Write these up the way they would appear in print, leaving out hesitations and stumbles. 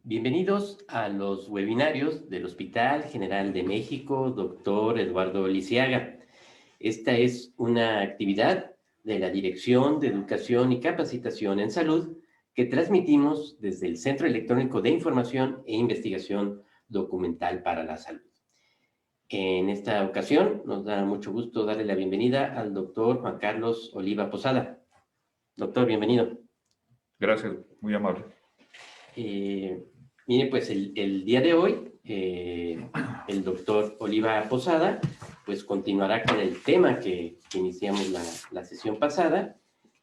Bienvenidos a los webinarios del Hospital General de México, Dr. Eduardo Lisiaga. Esta es una actividad de la Dirección de Educación y Capacitación en Salud que transmitimos desde el Centro Electrónico de Información e Investigación Documental para la Salud. En esta ocasión nos da mucho gusto darle la bienvenida al doctor Juan Carlos Oliva Posada. Doctor, bienvenido. Gracias, muy amable. Mire, pues el día de hoy, el doctor Oliva Posada, pues continuará con el tema que iniciamos la sesión pasada,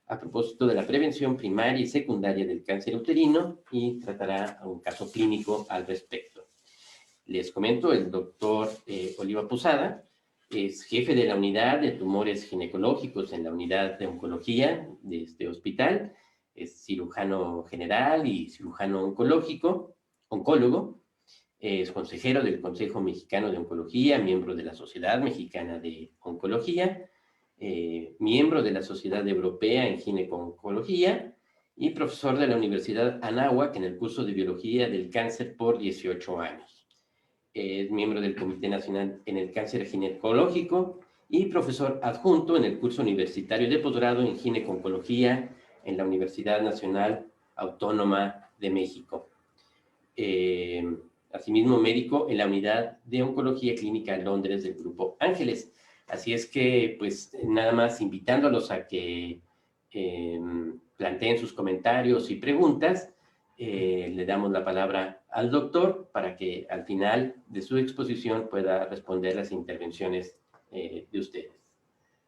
a propósito de la prevención primaria y secundaria del cáncer uterino, y tratará un caso clínico al respecto. Les comento, el doctor Oliva Posada es jefe de la unidad de tumores ginecológicos en la unidad de oncología de este hospital, es cirujano general y cirujano oncólogo, es consejero del Consejo Mexicano de Oncología, miembro de la Sociedad Mexicana de Oncología, miembro de la Sociedad Europea en Gineco-Oncología y profesor de la Universidad Anáhuac en el curso de Biología del Cáncer por 18 años. Es miembro del Comité Nacional en el Cáncer Ginecológico y profesor adjunto en el curso universitario de posgrado en Gineco-Oncología en la Universidad Nacional Autónoma de México. Asimismo, médico en la Unidad de Oncología Clínica en Londres del Grupo Ángeles. Así es que, pues, nada más invitándolos a que planteen sus comentarios y preguntas, le damos la palabra al doctor para que al final de su exposición pueda responder las intervenciones de ustedes.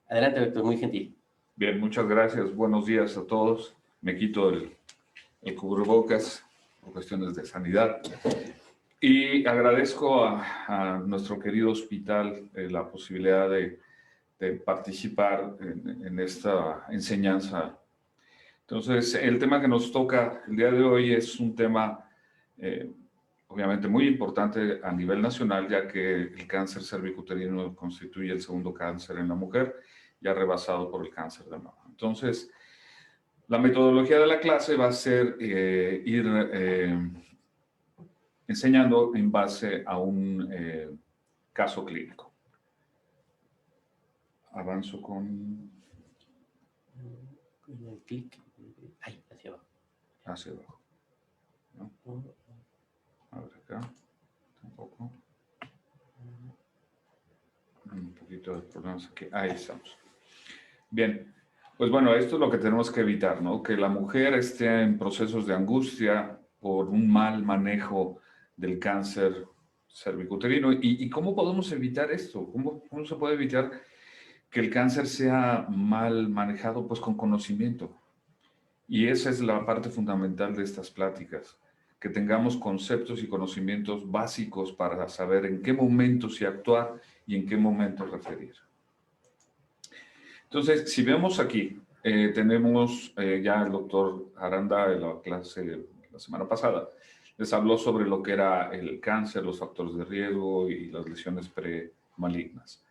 Adelante, doctor, muy gentil. Bien, muchas gracias. Buenos días a todos. Me quito el cubrebocas por cuestiones de sanidad. Y agradezco a nuestro querido hospital la posibilidad de participar en esta enseñanza. Entonces, el tema que nos toca el día de hoy es un tema obviamente muy importante a nivel nacional, ya que el cáncer cervicuterino constituye el segundo cáncer en la mujer, ya rebasado por el cáncer de mama. Entonces, la metodología de la clase va a ser ir enseñando en base a un caso clínico. Avanzo con... el clic. Ahí, hacia abajo. Hacia abajo. ¿No? A ver acá. Tampoco. Un poquito de problemas aquí. Ahí estamos. Bien. Pues bueno, esto es lo que tenemos que evitar, ¿no? Que la mujer esté en procesos de angustia por un mal manejo del cáncer cervicuterino. ¿Y cómo podemos evitar esto? ¿Cómo se puede evitar que el cáncer sea mal manejado? Pues con conocimiento. Y esa es la parte fundamental de estas pláticas, que tengamos conceptos y conocimientos básicos para saber en qué momento sí actuar y en qué momento referir. Entonces, si vemos aquí, tenemos ya el doctor Aranda en la clase la semana pasada, les habló sobre lo que era el cáncer, los factores de riesgo y las lesiones premalignas.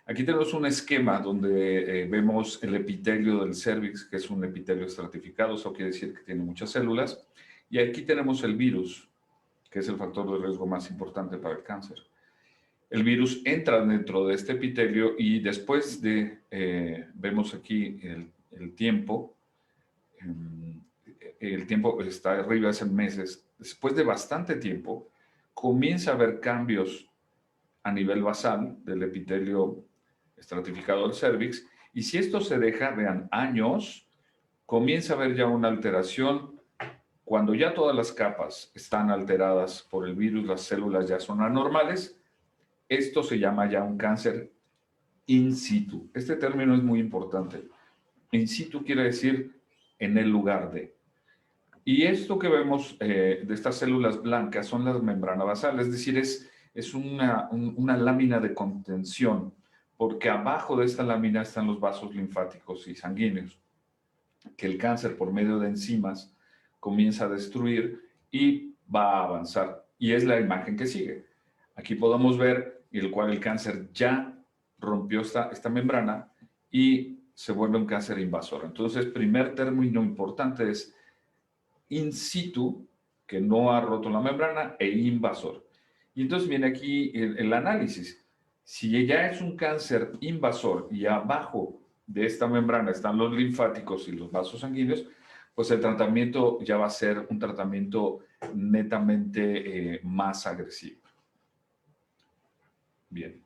Aquí tenemos un esquema donde vemos el epitelio del cérvix, que es un epitelio estratificado, eso quiere decir que tiene muchas células, y aquí tenemos el virus, que es el factor de riesgo más importante para el cáncer. El virus entra dentro de este epitelio y después de, vemos aquí el tiempo está arriba, es en meses. Después de bastante tiempo, comienza a haber cambios a nivel basal del epitelio estratificado del cérvix, y si esto se deja, vean, años, comienza a haber ya una alteración. Cuando ya todas las capas están alteradas por el virus, las células ya son anormales, esto se llama ya un cáncer in situ. Este término es muy importante. In situ quiere decir en el lugar de. Y esto que vemos de estas células blancas son las membranas basales, es decir, es una lámina de contención, porque abajo de esta lámina están los vasos linfáticos y sanguíneos, que el cáncer por medio de enzimas comienza a destruir y va a avanzar. Y es la imagen que sigue. Aquí podemos ver el cual el cáncer ya rompió esta membrana y se vuelve un cáncer invasor. Entonces, primer término importante es in situ, que no ha roto la membrana, e invasor. Y entonces viene aquí el análisis. Si ya es un cáncer invasor y abajo de esta membrana están los linfáticos y los vasos sanguíneos, pues el tratamiento ya va a ser un tratamiento netamente más agresivo. Bien.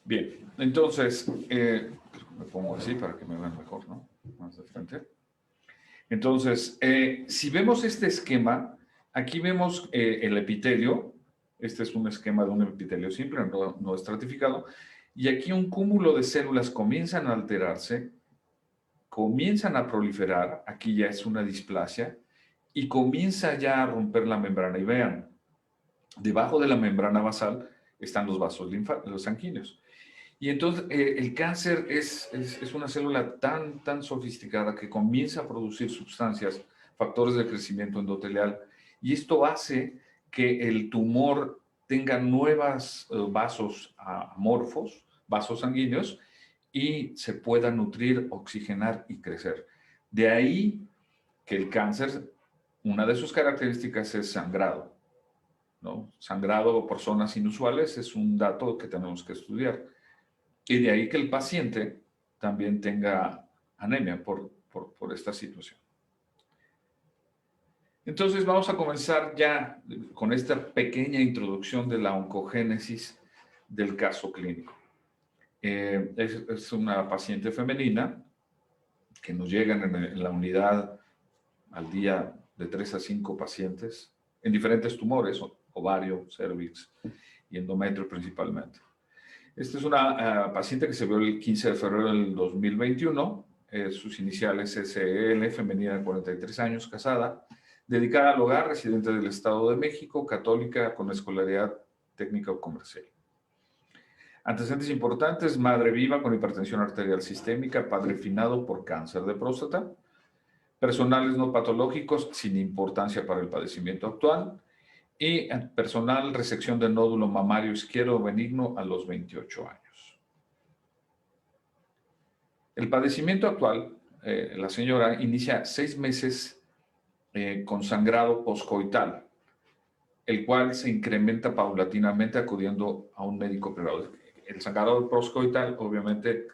Bien, entonces, me pongo así para que me vean mejor, ¿no? Más de frente. Entonces, si vemos este esquema, aquí vemos el epitelio. Este es un esquema de un epitelio simple, no estratificado. Y aquí un cúmulo de células comienzan a alterarse, comienzan a proliferar. Aquí ya es una displasia. Y comienza ya a romper la membrana. Y vean, debajo de la membrana basal están los vasos los sanguíneos. Y entonces el cáncer es una célula tan sofisticada que comienza a producir sustancias, factores de crecimiento endotelial, y esto hace que el tumor tenga nuevos vasos amorfos, vasos sanguíneos, y se pueda nutrir, oxigenar y crecer. De ahí que el cáncer, una de sus características es sangrado, ¿no? Sangrado por zonas inusuales es un dato que tenemos que estudiar. Y de ahí que el paciente también tenga anemia por esta situación. Entonces vamos a comenzar ya con esta pequeña introducción de la oncogénesis del caso clínico. Es una paciente femenina que nos llegan en la unidad al día de 3 a 5 pacientes en diferentes tumores, ovario, cervix y endometrio principalmente. Esta es una paciente que se vio el 15 de febrero del 2021. Sus iniciales SL, femenina de 43 años, casada, dedicada al hogar, residente del Estado de México, católica con escolaridad técnica o comercial. Antecedentes importantes: madre viva con hipertensión arterial sistémica, padre finado por cáncer de próstata, personales no patológicos sin importancia para el padecimiento actual, y personal resección del nódulo mamario izquierdo benigno a los 28 años. El padecimiento actual, la señora inicia 6 meses con sangrado poscoital, el cual se incrementa paulatinamente acudiendo a un médico privado. El sangrado poscoital, obviamente,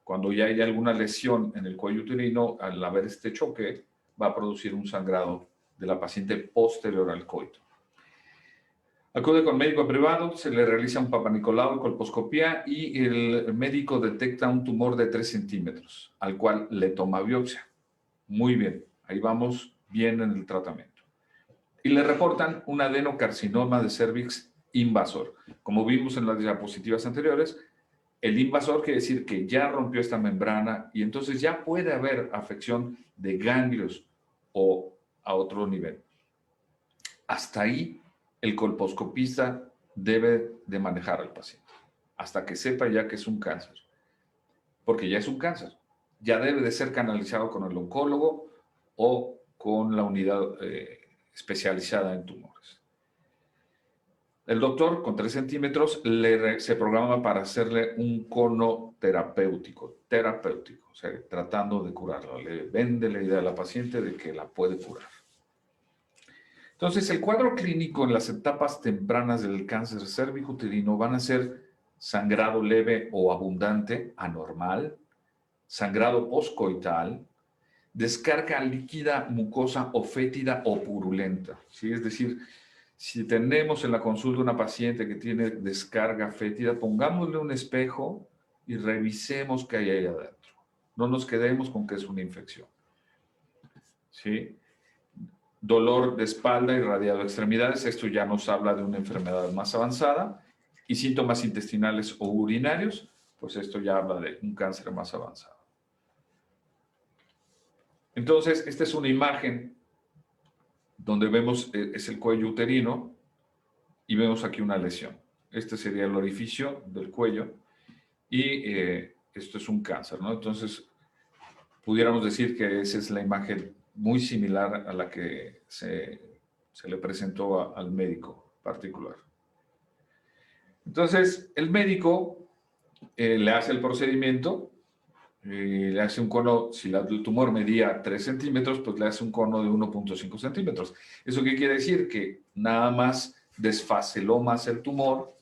cuando ya hay alguna lesión en el cuello uterino, al haber este choque, va a producir un sangrado de la paciente posterior al coito. Acude con médico privado, se le realiza un papanicolau y colposcopía y el médico detecta un tumor de 3 centímetros, al cual le toma biopsia. Muy bien, ahí vamos bien en el tratamiento. Y le reportan un adenocarcinoma de cervix invasor. Como vimos en las diapositivas anteriores, el invasor quiere decir que ya rompió esta membrana y entonces ya puede haber afección de ganglios o a otro nivel. Hasta ahí el colposcopista debe de manejar al paciente, hasta que sepa ya que es un cáncer, porque ya es un cáncer. Ya debe de ser canalizado con el oncólogo o con la unidad especializada en tumores. El doctor, con 3 centímetros, se programa para hacerle un cono terapéutico, o sea, tratando de curarlo. Le vende la idea a la paciente de que la puede curar. Entonces, el cuadro clínico en las etapas tempranas del cáncer cervicuterino van a ser sangrado leve o abundante, anormal, sangrado poscoital, descarga líquida, mucosa o fétida o purulenta, ¿sí? Es decir, si tenemos en la consulta una paciente que tiene descarga fétida, pongámosle un espejo y revisemos qué hay ahí adentro. No nos quedemos con que es una infección, ¿sí? Dolor de espalda irradiado a extremidades, esto ya nos habla de una enfermedad más avanzada, y síntomas intestinales o urinarios, pues esto ya habla de un cáncer más avanzado. Entonces, esta es una imagen donde vemos, es el cuello uterino, y vemos aquí una lesión. Este sería el orificio del cuello, y esto es un cáncer, ¿no? Entonces, pudiéramos decir que esa es la imagen muy similar a la que se le presentó al médico particular. Entonces, el médico le hace el procedimiento, le hace un cono, si el tumor medía 3 centímetros, pues le hace un cono de 1.5 centímetros. ¿Eso qué quiere decir? Que nada más desfaceló más el tumor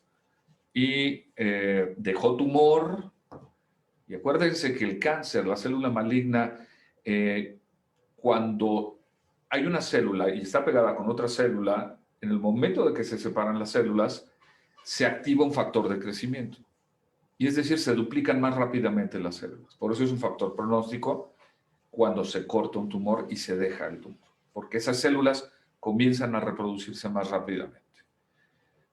y dejó tumor. Y acuérdense que el cáncer, la célula maligna, cuando hay una célula y está pegada con otra célula, en el momento de que se separan las células, se activa un factor de crecimiento. Y es decir, se duplican más rápidamente las células. Por eso es un factor pronóstico cuando se corta un tumor y se deja el tumor. Porque esas células comienzan a reproducirse más rápidamente.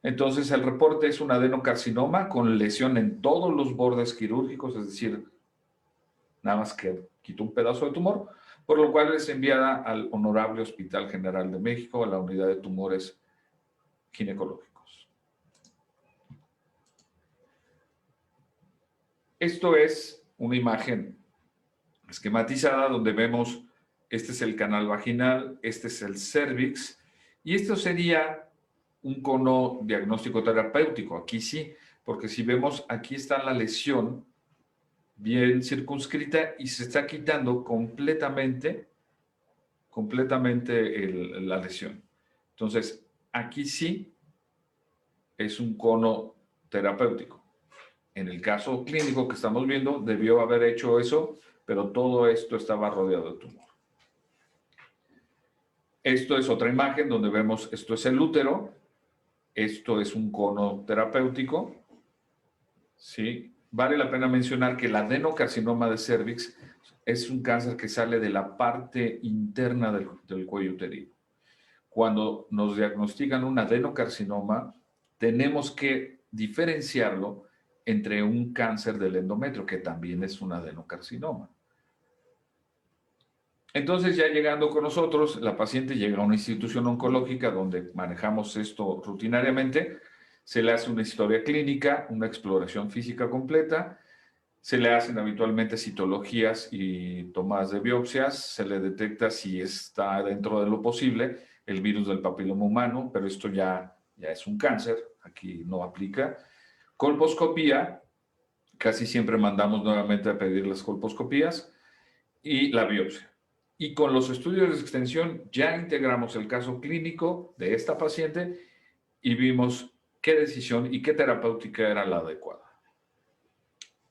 Entonces, el reporte es un adenocarcinoma con lesión en todos los bordes quirúrgicos, es decir, nada más que quitó un pedazo de tumor, por lo cual es enviada al Honorable Hospital General de México, a la unidad de tumores ginecológicos. Esto es una imagen esquematizada donde vemos, este es el canal vaginal, este es el cérvix, y esto sería un cono diagnóstico terapéutico. Aquí sí, porque si vemos, aquí está la lesión bien circunscrita y se está quitando completamente la lesión. Entonces, aquí sí es un cono terapéutico. En el caso clínico que estamos viendo, debió haber hecho eso, pero todo esto estaba rodeado de tumor. Esto es otra imagen donde vemos, esto es el útero, esto es un cono terapéutico, ¿sí? Vale la pena mencionar que el adenocarcinoma de cérvix es un cáncer que sale de la parte interna del cuello uterino. Cuando nos diagnostican un adenocarcinoma, tenemos que diferenciarlo entre un cáncer del endometrio, que también es un adenocarcinoma. Entonces, ya llegando con nosotros, la paciente llega a una institución oncológica donde manejamos esto rutinariamente, se le hace una historia clínica, una exploración física completa, se le hacen habitualmente citologías y tomadas de biopsias, se le detecta si está dentro de lo posible el virus del papiloma humano, pero esto ya es un cáncer, aquí no aplica. Colposcopía, casi siempre mandamos nuevamente a pedir las colposcopías y la biopsia. Y con los estudios de extensión ya integramos el caso clínico de esta paciente y vimos qué decisión y qué terapéutica era la adecuada.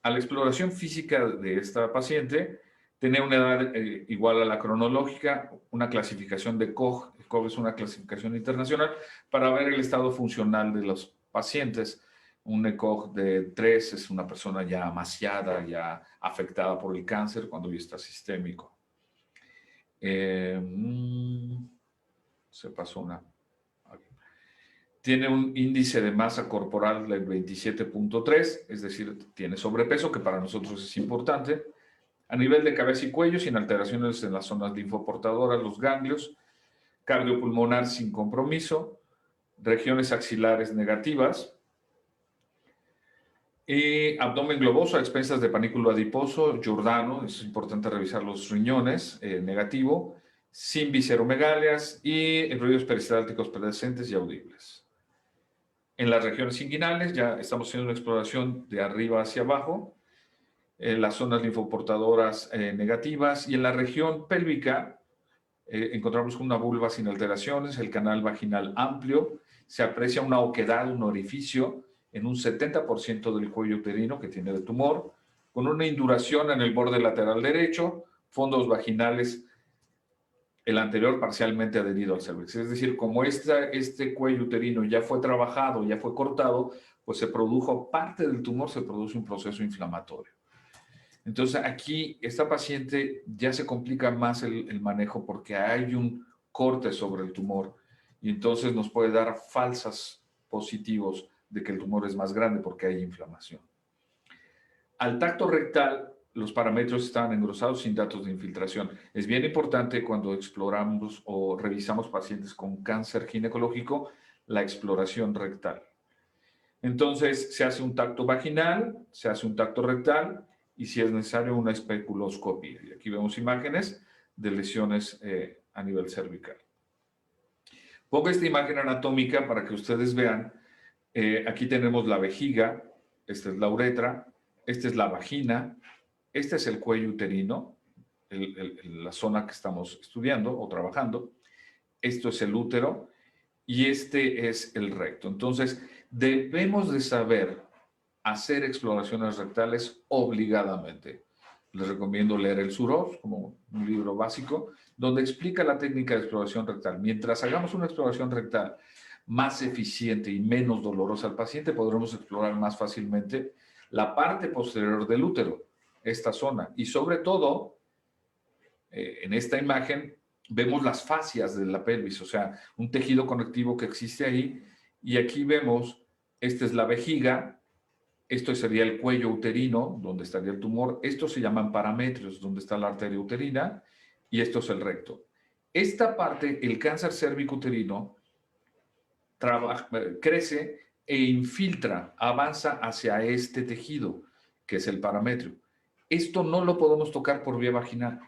A la exploración física de esta paciente, tenía una edad igual a la cronológica, una clasificación de Koch. Koch es una clasificación internacional para ver el estado funcional de los pacientes. Un ECOG de 3 es una persona ya amaciada, ya afectada por el cáncer cuando ya está sistémico. Se pasó una. Tiene un índice de masa corporal del 27.3, es decir, tiene sobrepeso, que para nosotros es importante. A nivel de cabeza y cuello, sin alteraciones en las zonas linfoportadoras, los ganglios. Cardiopulmonar sin compromiso. Regiones axilares negativas. Y abdomen globoso a expensas de panículo adiposo, Giordano, es importante revisar los riñones, negativo, sin visceromegalias y ruidos peristálticos presentes y audibles. En las regiones inguinales ya estamos haciendo una exploración de arriba hacia abajo, las zonas linfoportadoras negativas, y en la región pélvica encontramos una vulva sin alteraciones, el canal vaginal amplio, se aprecia una oquedad, un orificio, en un 70% del cuello uterino que tiene de tumor, con una induración en el borde lateral derecho, fondos vaginales, el anterior parcialmente adherido al cérvix. Es decir, como este cuello uterino ya fue trabajado, ya fue cortado, pues se produjo parte del tumor, se produce un proceso inflamatorio. Entonces aquí esta paciente ya se complica más el manejo porque hay un corte sobre el tumor y entonces nos puede dar falsos positivos de que el tumor es más grande porque hay inflamación. Al tacto rectal, los parámetros estaban engrosados sin datos de infiltración. Es bien importante cuando exploramos o revisamos pacientes con cáncer ginecológico, la exploración rectal. Entonces, se hace un tacto vaginal, se hace un tacto rectal y, si es necesario, una especuloscopia. Y aquí vemos imágenes de lesiones a nivel cervical. Pongo esta imagen anatómica para que ustedes vean. Aquí tenemos la vejiga, esta es la uretra, esta es la vagina, este es el cuello uterino, la zona que estamos estudiando o trabajando, esto es el útero y este es el recto. Entonces, debemos de saber hacer exploraciones rectales obligadamente. Les recomiendo leer el Surov, como un libro básico, donde explica la técnica de exploración rectal. Mientras hagamos una exploración rectal más eficiente y menos dolorosa al paciente, podremos explorar más fácilmente la parte posterior del útero, esta zona. Y sobre todo, en esta imagen, vemos las fascias de la pelvis, o sea, un tejido conectivo que existe ahí. Y aquí vemos, esta es la vejiga, esto sería el cuello uterino, donde estaría el tumor. Estos se llaman parametrios, donde está la arteria uterina, y esto es el recto. Esta parte, el cáncer cérvico-uterino, crece e infiltra, avanza hacia este tejido, que es el parametrio. Esto no lo podemos tocar por vía vaginal.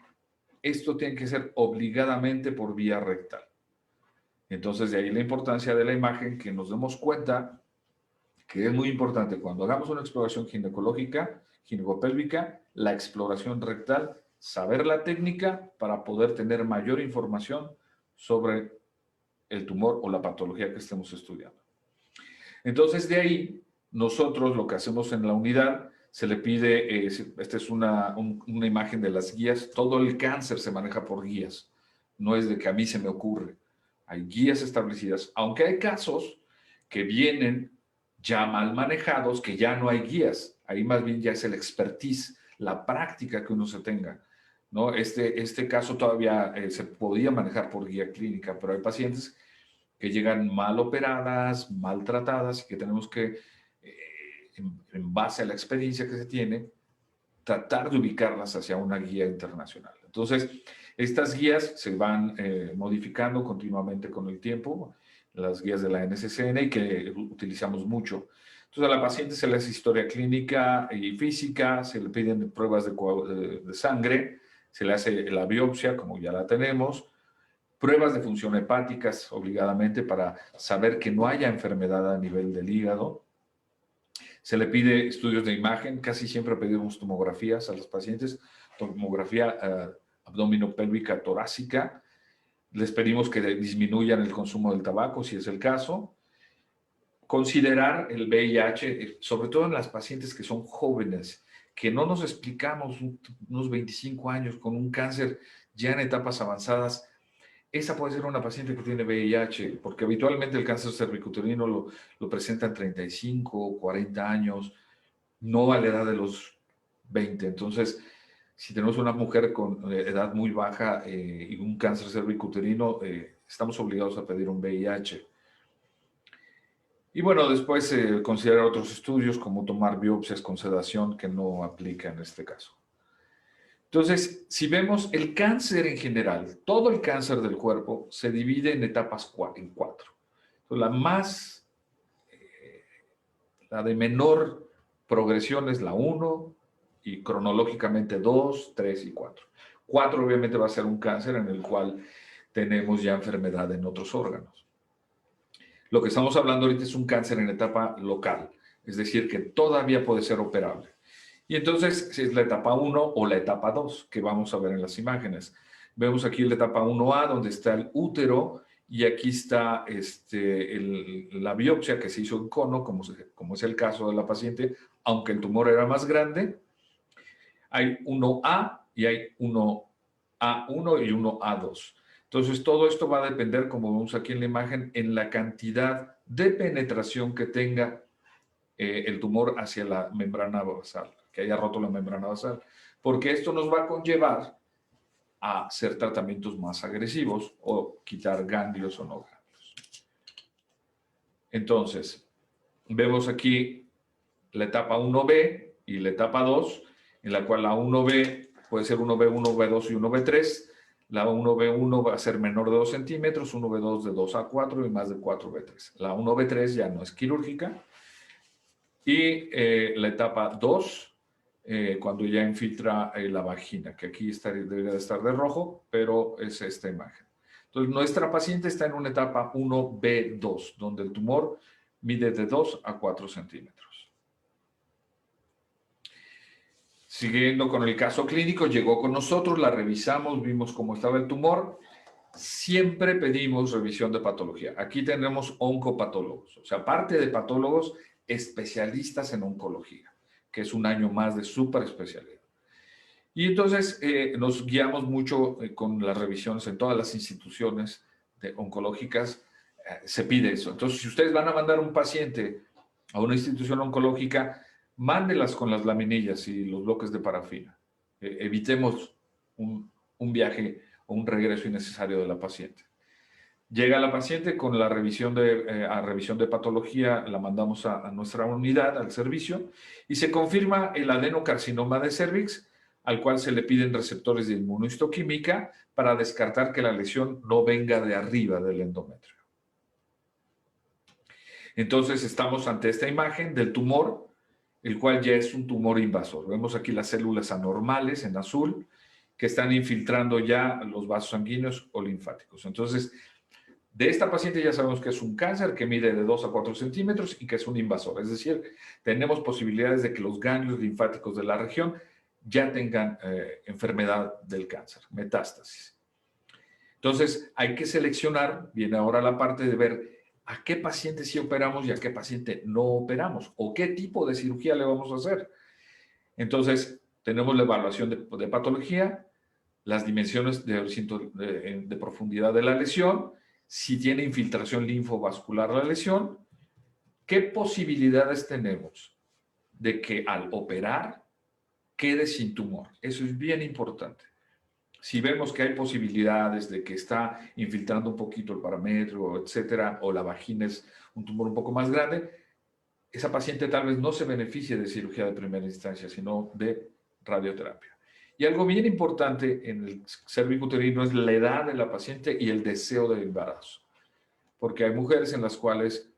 Esto tiene que ser obligadamente por vía rectal. Entonces, de ahí la importancia de la imagen, que nos demos cuenta que es muy importante cuando hagamos una exploración ginecológica, ginecopélvica, la exploración rectal, saber la técnica para poder tener mayor información sobre el tumor o la patología que estemos estudiando. Entonces, de ahí, nosotros lo que hacemos en la unidad, se le pide, esta es una imagen de las guías, todo el cáncer se maneja por guías, no es de que a mí se me ocurre. Hay guías establecidas, aunque hay casos que vienen ya mal manejados, que ya no hay guías. Ahí más bien ya es el expertise, la práctica que uno se tenga, ¿no? Este caso todavía se podía manejar por guía clínica, pero hay pacientes que llegan mal operadas, maltratadas, y que tenemos que, en base a la experiencia que se tiene, tratar de ubicarlas hacia una guía internacional. Entonces, estas guías se van modificando continuamente con el tiempo, las guías de la NCCN, y que utilizamos mucho. Entonces, a la paciente se le hace historia clínica y física, se le piden pruebas de sangre, se le hace la biopsia, como ya la tenemos, pruebas de función hepáticas obligadamente para saber que no haya enfermedad a nivel del hígado. Se le pide estudios de imagen, casi siempre pedimos tomografías a los pacientes, tomografía abdominopélvica torácica. Les pedimos que disminuyan el consumo del tabaco, si es el caso. Considerar el VIH, sobre todo en las pacientes que son jóvenes, que no nos explicamos unos 25 años con un cáncer ya en etapas avanzadas. Esa puede ser una paciente que tiene VIH, porque habitualmente el cáncer cervicuterino lo presenta en 35 o 40 años, no a la edad de los 20. Entonces, si tenemos una mujer con edad muy baja y un cáncer cervicuterino, estamos obligados a pedir un VIH. Y bueno, después considerar otros estudios como tomar biopsias con sedación, que no aplica en este caso. Entonces, si vemos el cáncer en general, todo el cáncer del cuerpo se divide en etapas en 4. Entonces, la de menor progresión es la 1 y cronológicamente 2, 3 y 4. 4 obviamente va a ser un cáncer en el cual tenemos ya enfermedad en otros órganos. Lo que estamos hablando ahorita es un cáncer en etapa local, es decir, que todavía puede ser operable. Y entonces, si es la etapa 1 o la etapa 2, que vamos a ver en las imágenes. Vemos aquí la etapa 1A, donde está el útero, y aquí está la biopsia que se hizo en cono, como es el caso de la paciente, aunque el tumor era más grande. Hay 1A y hay 1A1 y 1A2. Entonces, todo esto va a depender, como vemos aquí en la imagen, en la cantidad de penetración que tenga el tumor hacia la membrana basal, que haya roto la membrana basal, porque esto nos va a conllevar a hacer tratamientos más agresivos o quitar ganglios o no ganglios. Entonces, vemos aquí la etapa 1B y la etapa 2, en la cual la 1B puede ser 1B1, 1B2 y 1B3. La 1B1 va a ser menor de 2 centímetros, 1B2 de 2 a 4 y más de 4B3. La 1B3 ya no es quirúrgica. Y la etapa 2, cuando ya infiltra la vagina, que aquí debería de estar de rojo, pero es esta imagen. Entonces, nuestra paciente está en una etapa 1B2, donde el tumor mide de 2 a 4 centímetros. Siguiendo con el caso clínico, llegó con nosotros, la revisamos, vimos cómo estaba el tumor. Siempre pedimos revisión de patología. Aquí tenemos oncopatólogos, o sea, aparte de patólogos, especialistas en oncología, que es un año más de súper especialidad. Y entonces nos guiamos mucho con las revisiones en todas las instituciones oncológicas, se pide eso. Entonces, si ustedes van a mandar un paciente a una institución oncológica, mándelas con las laminillas y los bloques de parafina. Evitemos un viaje o un regreso innecesario de la paciente. Llega la paciente con la revisión de patología, la mandamos a nuestra unidad, al servicio, y se confirma el adenocarcinoma de cervix, al cual se le piden receptores de inmunohistoquímica para descartar que la lesión no venga de arriba del endometrio. Entonces estamos ante esta imagen del tumor, el cual ya es un tumor invasor. Vemos aquí las células anormales en azul que están infiltrando ya los vasos sanguíneos o linfáticos. Entonces, de esta paciente ya sabemos que es un cáncer que mide de 2 a 4 centímetros y que es un invasor. Es decir, tenemos posibilidades de que los ganglios linfáticos de la región ya tengan enfermedad del cáncer, metástasis. Entonces, hay que seleccionar, viene ahora la parte de ver a qué paciente sí operamos y a qué paciente no operamos, o qué tipo de cirugía le vamos a hacer. Entonces, tenemos la evaluación de patología, las dimensiones de profundidad de la lesión, si tiene infiltración linfovascular la lesión, qué posibilidades tenemos de que al operar quede sin tumor. Eso es bien importante. Si vemos que hay posibilidades de que está infiltrando un poquito el parametro, etcétera, o la vagina es un tumor un poco más grande, esa paciente tal vez no se beneficie de cirugía de primera instancia, sino de radioterapia. Y algo bien importante en el cervicuterino es la edad de la paciente y el deseo del embarazo. Porque hay mujeres en las cuales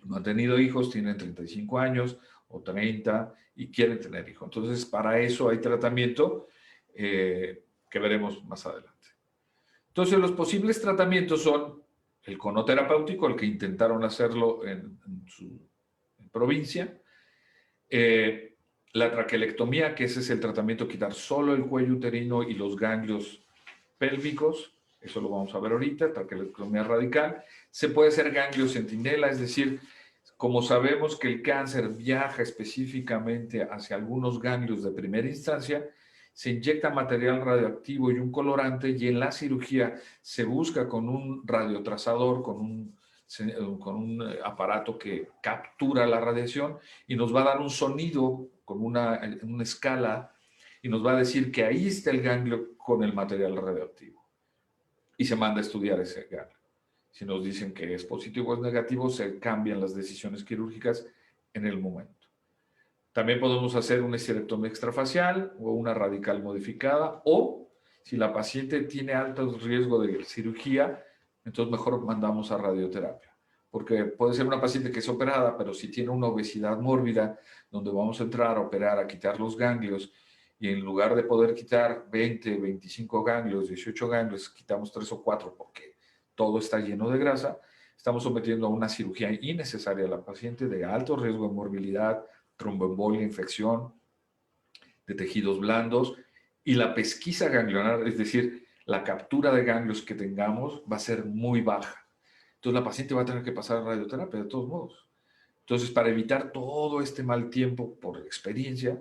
no han tenido hijos, tienen 35 años o 30 y quieren tener hijos. Entonces, para eso hay tratamiento que veremos más adelante. Entonces, los posibles tratamientos son el conoterapéutico, el que intentaron hacerlo en su provincia, la traquelectomía, que ese es el tratamiento, quitar solo el cuello uterino y los ganglios pélvicos, eso lo vamos a ver ahorita, traquelectomía radical. Se puede hacer ganglio centinela, es decir, como sabemos que el cáncer viaja específicamente hacia algunos ganglios de primera instancia, se inyecta material radioactivo y un colorante, y en la cirugía se busca con un radiotrazador, con un aparato que captura la radiación y nos va a dar un sonido con una escala y nos va a decir que ahí está el ganglio con el material radioactivo. Y se manda a estudiar ese ganglio. Si nos dicen que es positivo o es negativo, se cambian las decisiones quirúrgicas en el momento. También podemos hacer una esterectomía extrafacial o una radical modificada, o si la paciente tiene alto riesgo de cirugía, entonces mejor mandamos a radioterapia. Porque puede ser una paciente que es operada, pero si tiene una obesidad mórbida, donde vamos a entrar a operar, a quitar los ganglios, y en lugar de poder quitar 20, 25 ganglios, 18 ganglios, quitamos 3 o 4 porque todo está lleno de grasa, estamos sometiendo a una cirugía innecesaria a la paciente de alto riesgo de morbilidad, tromboembolia, infección de tejidos blandos, y la pesquisa ganglionar, es decir, la captura de ganglios que tengamos va a ser muy baja. Entonces la paciente va a tener que pasar a radioterapia de todos modos. Entonces, para evitar todo este mal tiempo por experiencia,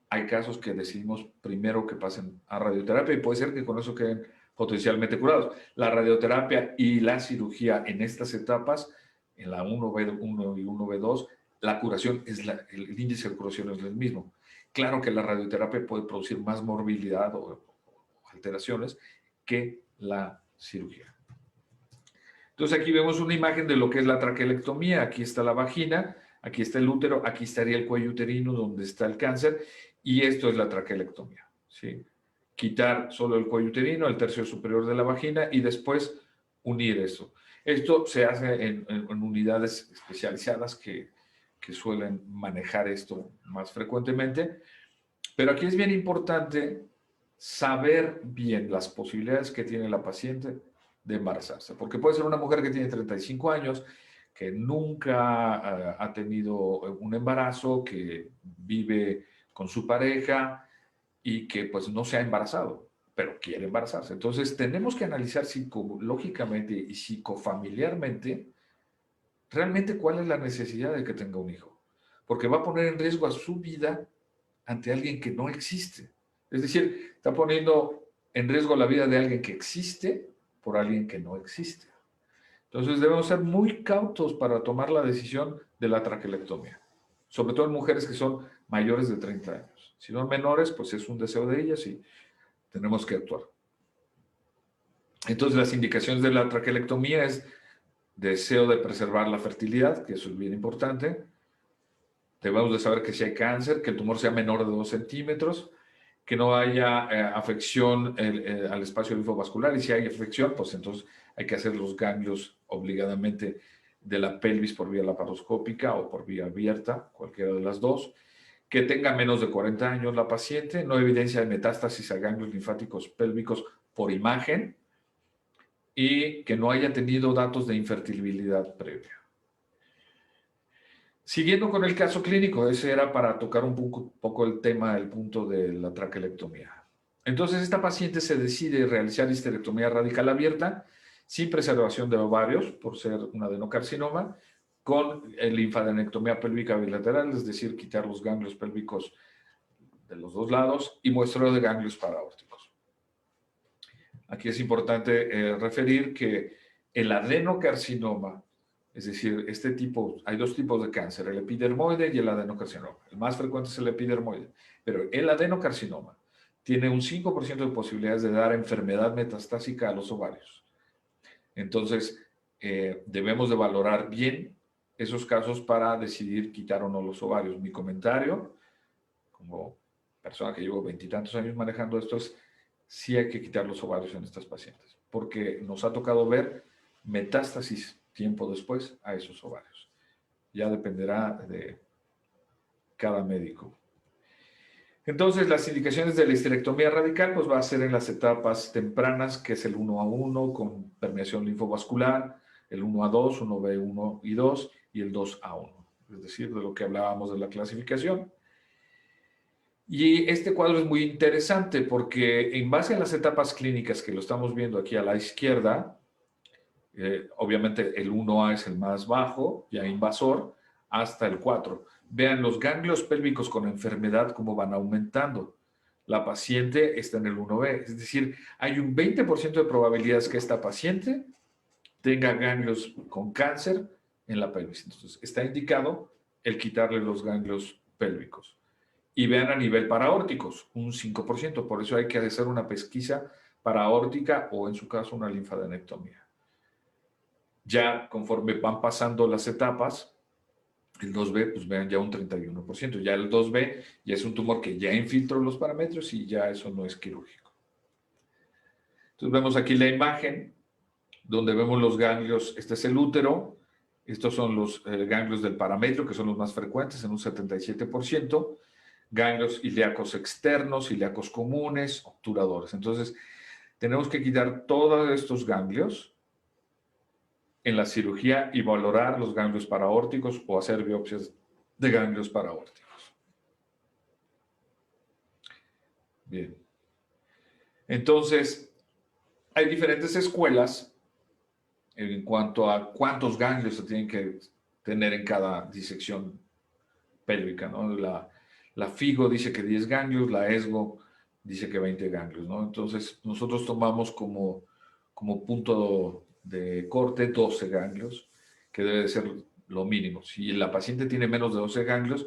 hay casos que decidimos primero que pasen a radioterapia y puede ser que con eso queden potencialmente curados. La radioterapia y la cirugía en estas etapas, en la 1B1 y 1B2, la curación el índice de curación es el mismo. Claro que la radioterapia puede producir más morbilidad o alteraciones que la cirugía. Entonces aquí vemos una imagen de lo que es la traquelectomía. Aquí está la vagina, aquí está el útero, aquí estaría el cuello uterino donde está el cáncer, y esto es la traquelectomía, ¿sí? Quitar solo el cuello uterino, el tercio superior de la vagina, y después unir eso. Esto se hace en unidades especializadas que suelen manejar esto más frecuentemente, pero aquí es bien importante saber bien las posibilidades que tiene la paciente de embarazarse, porque puede ser una mujer que tiene 35 años, que nunca ha tenido un embarazo, que vive con su pareja y que pues no se ha embarazado, pero quiere embarazarse. Entonces tenemos que analizar psicológicamente y psicofamiliarmente realmente cuál es la necesidad de que tenga un hijo, porque va a poner en riesgo a su vida ante alguien que no existe. Es decir, está poniendo en riesgo la vida de alguien que existe por alguien que no existe. Entonces debemos ser muy cautos para tomar la decisión de la traquelectomía, sobre todo en mujeres que son mayores de 30 años. Si son menores, pues es un deseo de ellas y tenemos que actuar. Entonces las indicaciones de la traquelectomía es deseo de preservar la fertilidad, que eso es bien importante. Debemos de saber que si hay cáncer, que el tumor sea menor de 2 centímetros, que no haya afección al espacio linfovascular, y si hay afección, pues entonces hay que hacer los ganglios obligadamente de la pelvis por vía laparoscópica o por vía abierta, cualquiera de las dos, que tenga menos de 40 años la paciente, no evidencia de metástasis a ganglios linfáticos pélvicos por imagen, y que no haya tenido datos de infertilidad previa. Siguiendo con el caso clínico, ese era para tocar un poco el tema, el punto de la traquelectomía. Entonces, esta paciente se decide realizar histerectomía radical abierta sin preservación de ovarios, por ser un adenocarcinoma, con linfadenectomía pélvica bilateral, es decir, quitar los ganglios pélvicos de los dos lados y muestreo de ganglios paraórticos. Aquí es importante referir que el adenocarcinoma, es decir, hay dos tipos de cáncer, el epidermoide y el adenocarcinoma. El más frecuente es el epidermoide, pero el adenocarcinoma tiene un 5% de posibilidades de dar enfermedad metastásica a los ovarios. Entonces, debemos de valorar bien esos casos para decidir quitar o no los ovarios. Mi comentario, como persona que llevo 20 y tantos años manejando esto, es sí hay que quitar los ovarios en estas pacientes, porque nos ha tocado ver metástasis tiempo después a esos ovarios. Ya dependerá de cada médico. Entonces, las indicaciones de la histerectomía radical pues va a ser en las etapas tempranas, que es el 1A1 con permeación linfovascular, el 1A2, 1B1 y 2 y el 2A1, es decir, de lo que hablábamos de la clasificación. Y este cuadro es muy interesante porque en base a las etapas clínicas que lo estamos viendo aquí a la izquierda, obviamente el 1A es el más bajo, ya invasor, hasta el 4. Vean los ganglios pélvicos con enfermedad cómo van aumentando. La paciente está en el 1B, es decir, hay un 20% de probabilidades que esta paciente tenga ganglios con cáncer en la pelvis. Entonces, está indicado el quitarle los ganglios pélvicos. Y vean a nivel paraórticos, un 5%. Por eso hay que hacer una pesquisa paraórtica o, en su caso, una linfadenectomía. Ya conforme van pasando las etapas, el 2B, pues vean ya un 31%. Ya el 2B ya es un tumor que ya infiltró los parámetros y ya eso no es quirúrgico. Entonces vemos aquí la imagen donde vemos los ganglios. Este es el útero. Estos son los ganglios del parametrio, que son los más frecuentes, en un 77%. Ganglios ilíacos externos, ilíacos comunes, obturadores. Entonces, tenemos que quitar todos estos ganglios en la cirugía y valorar los ganglios paraórticos o hacer biopsias de ganglios paraórticos. Bien. Entonces, hay diferentes escuelas en cuanto a cuántos ganglios se tienen que tener en cada disección pélvica, ¿no? La FIGO dice que 10 ganglios, la ESGO dice que 20 ganglios, ¿no? Entonces, nosotros tomamos como punto de corte 12 ganglios, que debe de ser lo mínimo. Si la paciente tiene menos de 12 ganglios,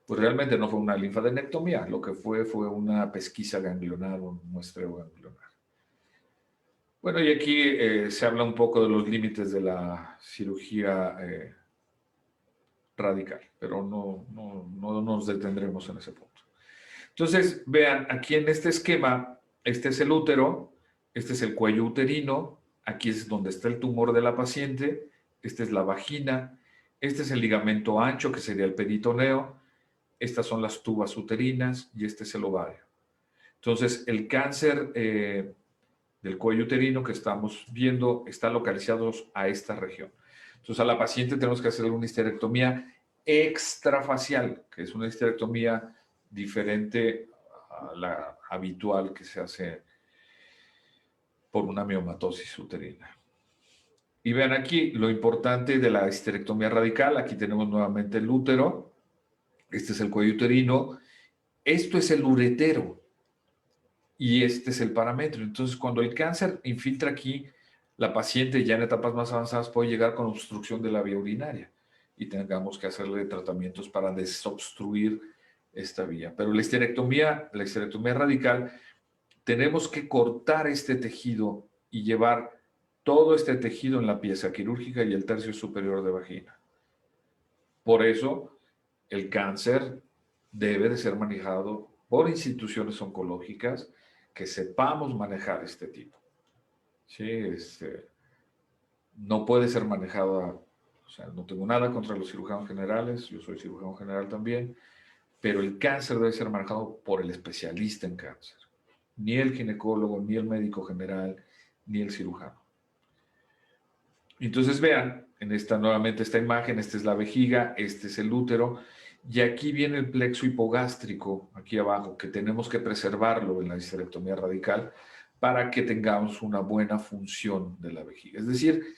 pues realmente no fue una linfadenectomía, lo que fue una pesquisa ganglionar, un muestreo ganglionar. Bueno, y aquí se habla un poco de los límites de la cirugía radical, pero no nos detendremos en ese punto. Entonces, vean, aquí en este esquema, este es el útero, este es el cuello uterino, aquí es donde está el tumor de la paciente, esta es la vagina, este es el ligamento ancho, que sería el peritoneo, estas son las tubas uterinas y este es el ovario. Entonces, el cáncer del cuello uterino que estamos viendo está localizado a esta región. Entonces, a la paciente tenemos que hacer una histerectomía extrafacial, que es una histerectomía diferente a la habitual que se hace por una miomatosis uterina. Y vean aquí lo importante de la histerectomía radical. Aquí tenemos nuevamente el útero. Este es el cuello uterino. Esto es el uretero. Y este es el parámetro. Entonces, cuando el cáncer infiltra aquí, la paciente ya en etapas más avanzadas puede llegar con obstrucción de la vía urinaria y tengamos que hacerle tratamientos para desobstruir esta vía. Pero la histerectomía radical, tenemos que cortar este tejido y llevar todo este tejido en la pieza quirúrgica y el tercio superior de vagina. Por eso, el cáncer debe de ser manejado por instituciones oncológicas que sepamos manejar este tipo. Sí, no puede ser manejado, o sea, no tengo nada contra los cirujanos generales, yo soy cirujano general también, pero el cáncer debe ser manejado por el especialista en cáncer. Ni el ginecólogo, ni el médico general, ni el cirujano. Entonces vean, nuevamente esta imagen, esta es la vejiga, este es el útero, y aquí viene el plexo hipogástrico, aquí abajo, que tenemos que preservarlo en la histerectomía radical para que tengamos una buena función de la vejiga. Es decir,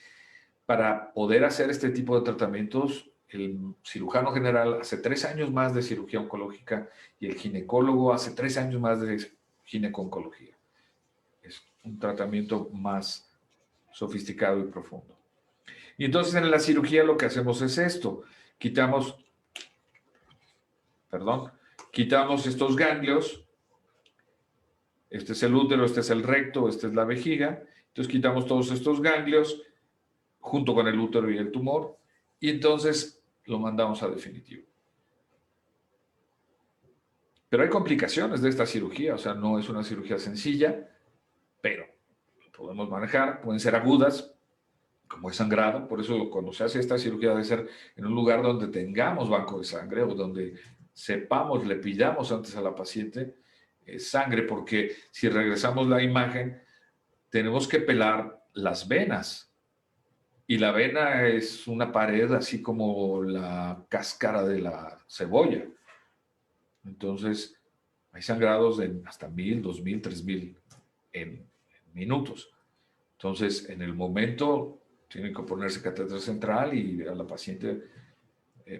para poder hacer este tipo de tratamientos, el cirujano general hace 3 años más de cirugía oncológica y el ginecólogo hace 3 años más de gineco-oncología. Es un tratamiento más sofisticado y profundo. Y entonces en la cirugía lo que hacemos es esto. Quitamos estos ganglios. Este es el útero, este es el recto, esta es la vejiga. Entonces quitamos todos estos ganglios junto con el útero y el tumor, y entonces lo mandamos a definitivo. Pero hay complicaciones de esta cirugía, o sea, no es una cirugía sencilla, pero lo podemos manejar, pueden ser agudas, como es sangrado, por eso cuando se hace esta cirugía debe ser en un lugar donde tengamos banco de sangre o donde sepamos, le pidamos antes a la paciente sangre, porque si regresamos la imagen, tenemos que pelar las venas. Y la vena es una pared así como la cáscara de la cebolla. Entonces, hay sangrados de hasta 1000, 2000, 3000 en minutos. Entonces, en el momento, tienen que ponerse catéter central y a la paciente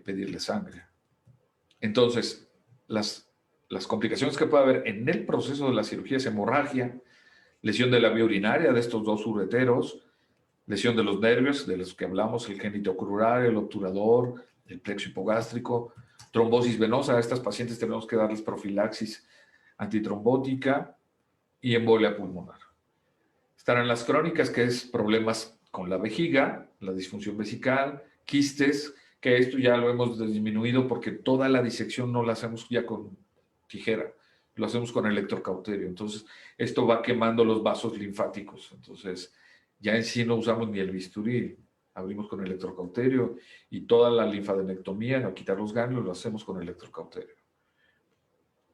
pedirle sangre. Entonces, las complicaciones que puede haber en el proceso de la cirugía es hemorragia, lesión de la vía urinaria de estos dos ureteros, lesión de los nervios, de los que hablamos, el genitocrural, el obturador, el plexo hipogástrico, trombosis venosa. A estas pacientes tenemos que darles profilaxis antitrombótica y embolia pulmonar. Estarán las crónicas, que es problemas con la vejiga, la disfunción vesical, quistes, que esto ya lo hemos disminuido porque toda la disección no la hacemos ya con tijera, lo hacemos con electrocauterio. Entonces, esto va quemando los vasos linfáticos. Entonces, ya en sí no usamos ni el bisturí, abrimos con electrocauterio y toda la linfadenectomía, a quitar los ganglios, lo hacemos con electrocauterio.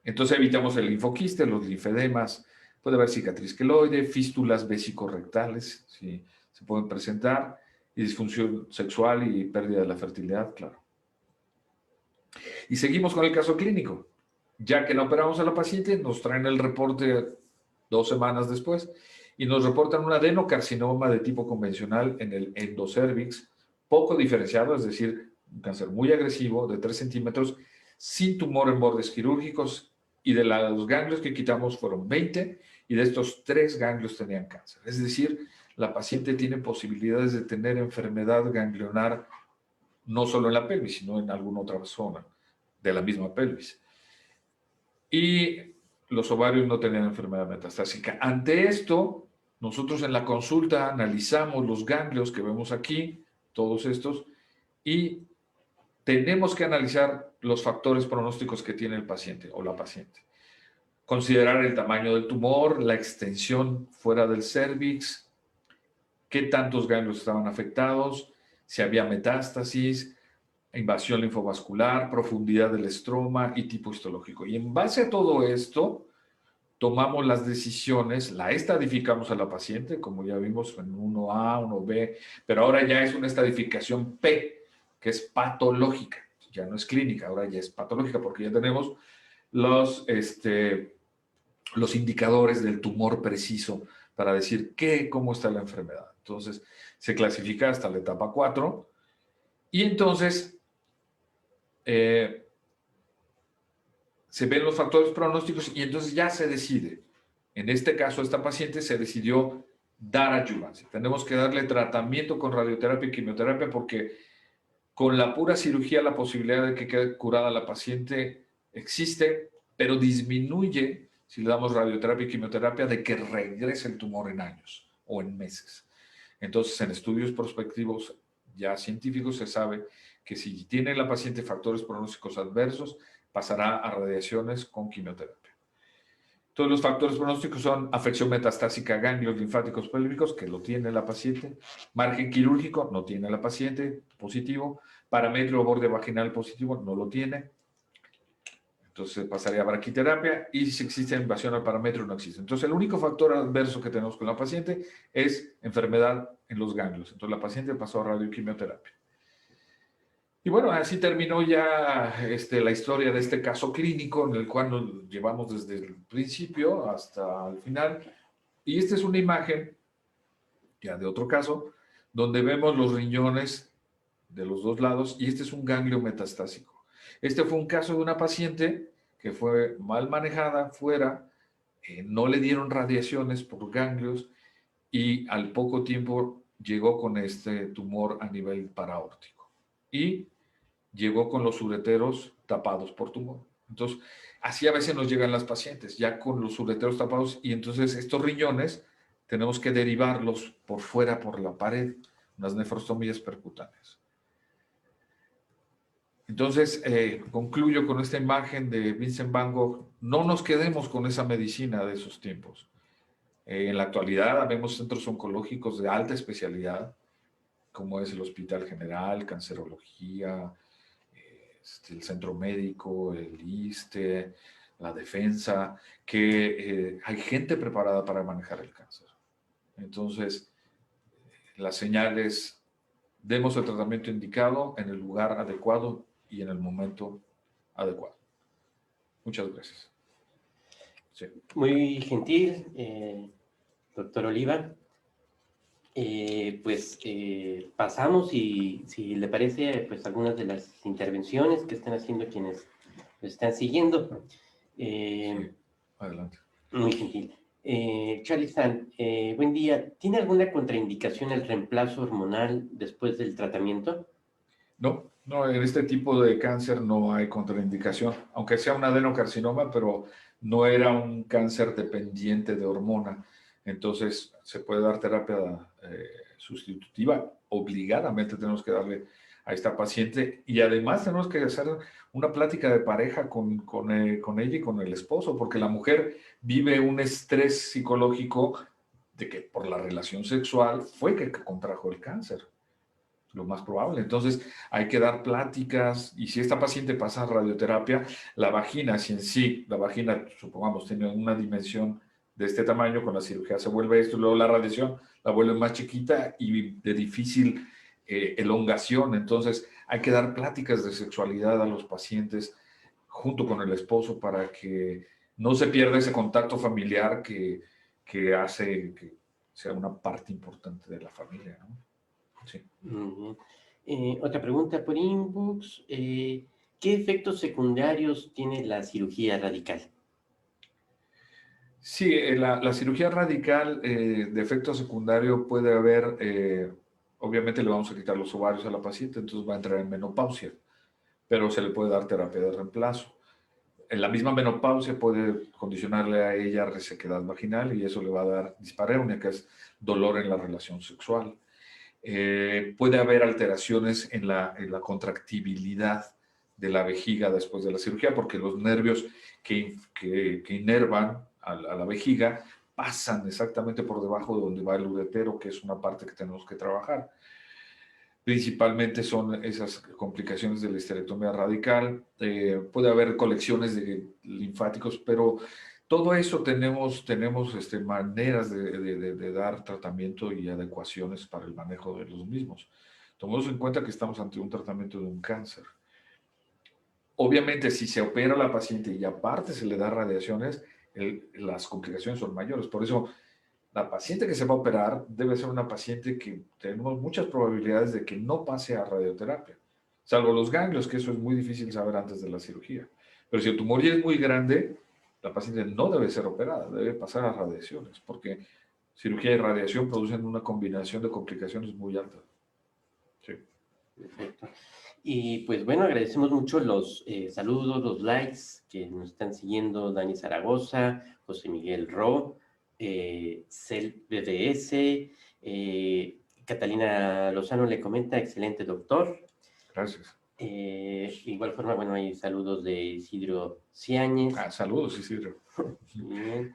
Entonces evitamos el linfoquiste, los linfedemas, puede haber cicatriz queloide, fístulas vesicorrectales, ¿sí? Se pueden presentar, y disfunción sexual y pérdida de la fertilidad, claro. Y seguimos con el caso clínico. Ya que no operamos a la paciente, nos traen el reporte 2 semanas después y nos reportan un adenocarcinoma de tipo convencional en el endocervix, poco diferenciado, es decir, un cáncer muy agresivo de 3 centímetros, sin tumor en bordes quirúrgicos, y de los ganglios que quitamos fueron 20, y de estos 3 ganglios tenían cáncer. Es decir, la paciente tiene posibilidades de tener enfermedad ganglionar no solo en la pelvis, sino en alguna otra zona de la misma pelvis. Y los ovarios no tenían enfermedad metastásica. Ante esto, nosotros en la consulta analizamos los ganglios que vemos aquí, todos estos, y tenemos que analizar los factores pronósticos que tiene el paciente o la paciente. Considerar el tamaño del tumor, la extensión fuera del cérvix, qué tantos ganglios estaban afectados, si había metástasis, invasión linfovascular, profundidad del estroma y tipo histológico. Y en base a todo esto, tomamos las decisiones, la estadificamos a la paciente, como ya vimos en 1A, 1B, pero ahora ya es una estadificación P, que es patológica, ya no es clínica, ahora ya es patológica, porque ya tenemos los, los indicadores del tumor preciso para decir cómo está la enfermedad. Entonces, se clasifica hasta la etapa 4 y entonces se ven los factores pronósticos y entonces ya se decide. En este caso, esta paciente se decidió dar adyuvancia. Tenemos que darle tratamiento con radioterapia y quimioterapia porque con la pura cirugía la posibilidad de que quede curada la paciente existe, pero disminuye si le damos radioterapia y quimioterapia de que regrese el tumor en años o en meses. Entonces, en estudios prospectivos ya científicos se sabe que si tiene la paciente factores pronósticos adversos, pasará a radiaciones con quimioterapia. Todos los factores pronósticos son afección metastásica a ganglios linfáticos pélvicos, que lo tiene la paciente, margen quirúrgico, no tiene la paciente, positivo, parametrio borde vaginal positivo, no lo tiene, entonces pasaría a braquiterapia, y si existe invasión al parametrio, no existe. Entonces el único factor adverso que tenemos con la paciente es enfermedad en los ganglios. Entonces la paciente pasó a radioquimioterapia. Y bueno, así terminó ya la historia de este caso clínico en el cual nos llevamos desde el principio hasta el final. Y esta es una imagen ya de otro caso, donde vemos los riñones de los dos lados y este es un ganglio metastásico. Este fue un caso de una paciente que fue mal manejada fuera, no le dieron radiaciones por ganglios y al poco tiempo llegó con este tumor a nivel paraórtico. Y llegó con los ureteros tapados por tumor. Entonces, así a veces nos llegan las pacientes, ya con los ureteros tapados, y entonces estos riñones tenemos que derivarlos por fuera, por la pared, unas nefrostomías percutáneas. Entonces, concluyo con esta imagen de Vincent Van Gogh. No nos quedemos con esa medicina de esos tiempos. En la actualidad vemos centros oncológicos de alta especialidad, como es el Hospital General, Cancerología, el Centro Médico, el ISSSTE, la Defensa, que hay gente preparada para manejar el cáncer. Entonces, la señal es, demos el tratamiento indicado en el lugar adecuado y en el momento adecuado. Muchas gracias. Sí. Muy gentil, doctor Oliva. Pasamos y si le parece, pues algunas de las intervenciones que están haciendo quienes lo están siguiendo. Sí. Adelante. Muy gentil. Charlie San, buen día. ¿Tiene alguna contraindicación el reemplazo hormonal después del tratamiento? No, en este tipo de cáncer no hay contraindicación, aunque sea un adenocarcinoma, pero no era un cáncer dependiente de hormona. Entonces, se puede dar terapia sustitutiva. Obligadamente tenemos que darle a esta paciente y además tenemos que hacer una plática de pareja con ella y con el esposo, porque la mujer vive un estrés psicológico de que por la relación sexual fue que contrajo el cáncer. Lo más probable. Entonces, hay que dar pláticas y si esta paciente pasa radioterapia, la vagina, si en sí, la vagina, supongamos, tiene una dimensión de este tamaño, con la cirugía se vuelve esto, y luego la radiación la vuelve más chiquita y de difícil elongación. Entonces, hay que dar pláticas de sexualidad a los pacientes junto con el esposo para que no se pierda ese contacto familiar que hace que sea una parte importante de la familia, ¿no? Sí. Otra pregunta por inbox. ¿Qué efectos secundarios tiene la cirugía radical? Sí, la cirugía radical de efecto secundario puede haber, obviamente le vamos a quitar los ovarios a la paciente, entonces va a entrar en menopausia, pero se le puede dar terapia de reemplazo. En la misma menopausia puede condicionarle a ella resequedad vaginal y eso le va a dar dispareunia, que es dolor en la relación sexual. Puede haber alteraciones en la contractibilidad de la vejiga después de la cirugía, porque los nervios que inervan a la vejiga pasan exactamente por debajo de donde va el uretero, que es una parte que tenemos que trabajar. Principalmente son esas complicaciones de la histerectomía radical. Puede haber colecciones de linfáticos, pero todo eso tenemos maneras de dar tratamiento y adecuaciones para el manejo de los mismos. Tomemos en cuenta que estamos ante un tratamiento de un cáncer. Obviamente, si se opera a la paciente y aparte se le da radiaciones, las complicaciones son mayores. Por eso, la paciente que se va a operar debe ser una paciente que tenemos muchas probabilidades de que no pase a radioterapia, salvo los ganglios, que eso es muy difícil saber antes de la cirugía. Pero si el tumor ya es muy grande, la paciente no debe ser operada, debe pasar a radiaciones, porque cirugía y radiación producen una combinación de complicaciones muy altas. Sí. Perfecto. Y pues bueno, agradecemos mucho los saludos, los likes que nos están siguiendo: Dani Zaragoza, José Miguel Ro, Cel BDS, Catalina Lozano le comenta: excelente doctor. Gracias. Igual forma, bueno, hay saludos de Isidro Ciáñez. Saludos, Isidro. Bien.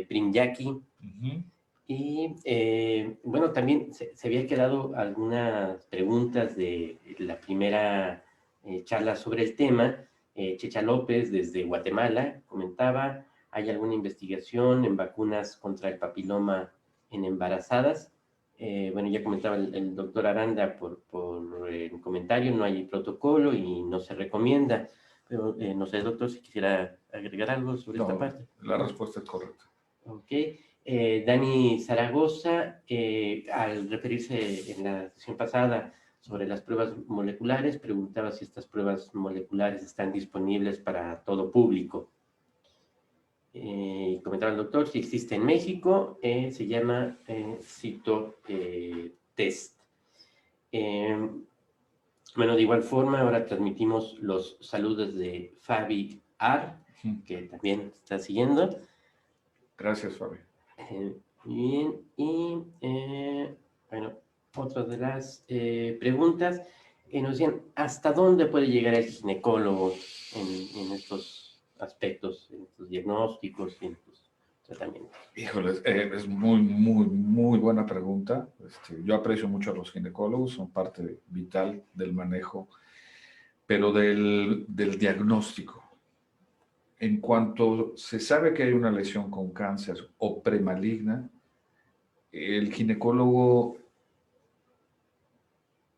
Prinyaki. Y bueno, también se había quedado algunas preguntas de la primera charla sobre el tema. Checha López, desde Guatemala, comentaba: ¿hay alguna investigación en vacunas contra el papiloma en embarazadas? Bueno, ya comentaba el doctor Aranda por el comentario: no hay protocolo y no se recomienda. Pero no sé, doctor, si quisiera agregar algo sobre esta parte. La respuesta es correcta. Ok. Dani Zaragoza, al referirse en la sesión pasada sobre las pruebas moleculares, preguntaba si estas pruebas moleculares están disponibles para todo público. Comentaba el doctor: si existe en México, se llama CitoTest. Bueno, de igual forma, ahora transmitimos los saludos de Fabi Ar, que también está siguiendo. Gracias, Fabi. Bien, y bueno, otra de las preguntas nos decían: ¿hasta dónde puede llegar el ginecólogo en estos aspectos, en estos diagnósticos y en estos tratamientos? Híjole, es muy buena pregunta. Yo aprecio mucho a los ginecólogos, son parte vital del manejo, pero del diagnóstico. En cuanto se sabe que hay una lesión con cáncer o premaligna, el ginecólogo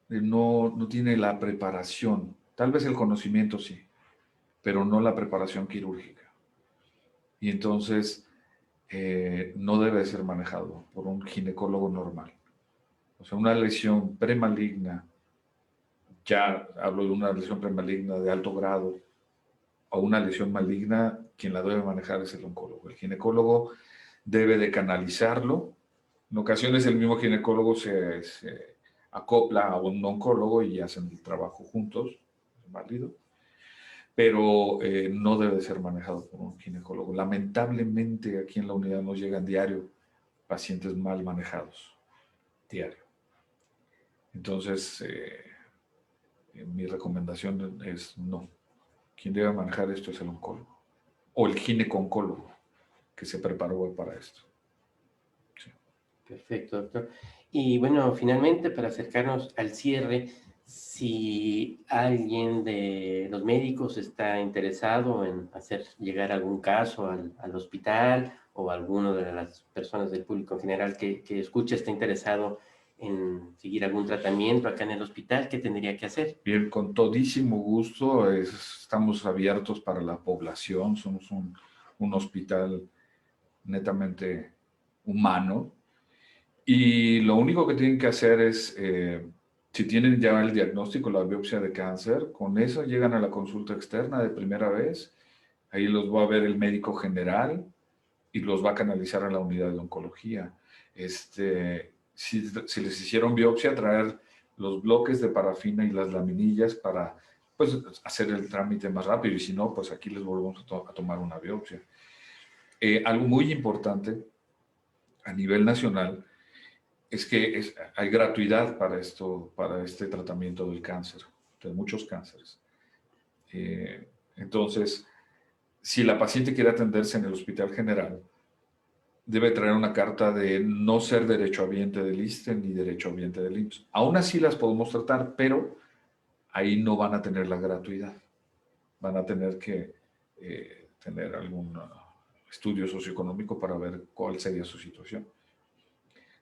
no tiene la preparación, tal vez el conocimiento sí, pero no la preparación quirúrgica. Y entonces no debe ser manejado por un ginecólogo normal. O sea, una lesión premaligna, ya hablo de una lesión premaligna de alto grado, o una lesión maligna, quien la debe manejar es el oncólogo. El ginecólogo debe de canalizarlo. En ocasiones el mismo ginecólogo se acopla a un oncólogo y hacen el trabajo juntos, es válido, pero no debe ser manejado por un ginecólogo. Lamentablemente aquí en la unidad nos llegan diario pacientes mal manejados, diario. Entonces, mi recomendación es no. Quien debe manejar esto es el oncólogo o el gineco-oncólogo que se preparó para esto. Sí. Perfecto, doctor. Y bueno, finalmente, para acercarnos al cierre, si alguien de los médicos está interesado en hacer llegar algún caso al hospital, o alguno de las personas del público en general que escuche está interesado en seguir algún tratamiento acá en el hospital, ¿qué tendría que hacer? Bien, con todísimo gusto, estamos abiertos para la población, somos un hospital netamente humano, y lo único que tienen que hacer es, si tienen ya el diagnóstico, la biopsia de cáncer, con eso llegan a la consulta externa de primera vez, ahí los va a ver el médico general y los va a canalizar a la unidad de oncología. Si les hicieron biopsia, traer los bloques de parafina y las laminillas para pues, hacer el trámite más rápido, y si no, pues aquí les volvemos a tomar una biopsia. Algo muy importante a nivel nacional es que hay gratuidad para este tratamiento del cáncer, de muchos cánceres. Entonces, si la paciente quiere atenderse en el Hospital General, debe traer una carta de no ser derechohabiente del ISSSTE ni derechohabiente del IMSS. Aún así las podemos tratar, pero ahí no van a tener la gratuidad. Van a tener que tener algún estudio socioeconómico para ver cuál sería su situación.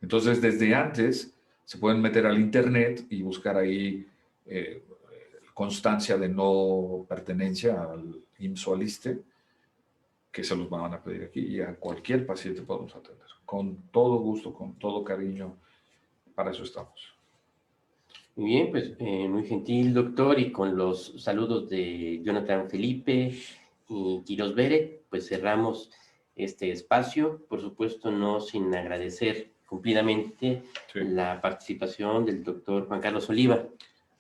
Entonces, desde antes se pueden meter al internet y buscar ahí constancia de no pertenencia al IMSS o al ISSSTE, que se los van a pedir aquí, y a cualquier paciente podemos atender. Con todo gusto, con todo cariño, para eso estamos. Muy bien, pues muy gentil, doctor, y con los saludos de Jonathan Felipe y Quiroz Beret, pues cerramos este espacio, por supuesto no sin agradecer cumplidamente Sí. la participación del doctor Juan Carlos Oliva.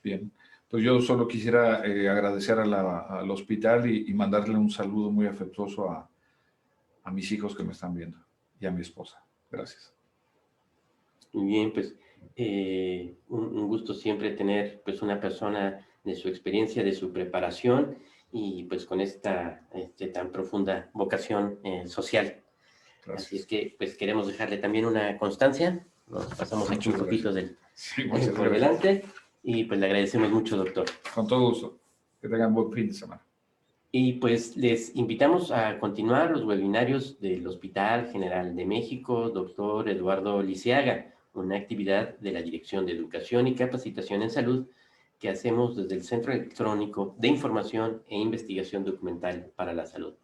Bien, pues yo solo quisiera agradecer al hospital y mandarle un saludo muy afectuoso a mis hijos que me están viendo y a mi esposa. Gracias. Muy bien, pues un gusto siempre tener pues una persona de su experiencia, de su preparación y pues con esta tan profunda vocación social. Gracias. Así es que pues queremos dejarle también una constancia. Nos pasamos aquí un poquito por delante y pues le agradecemos mucho, doctor. Con todo gusto. Que tengan buen fin de semana. Y pues les invitamos a continuar los webinarios del Hospital General de México, doctor Eduardo Lisiaga, una actividad de la Dirección de Educación y Capacitación en Salud que hacemos desde el Centro Electrónico de Información e Investigación Documental para la Salud.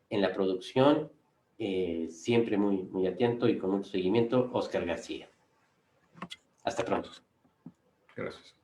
En la producción, siempre muy atento y con mucho seguimiento, Oscar García. Hasta pronto. Gracias.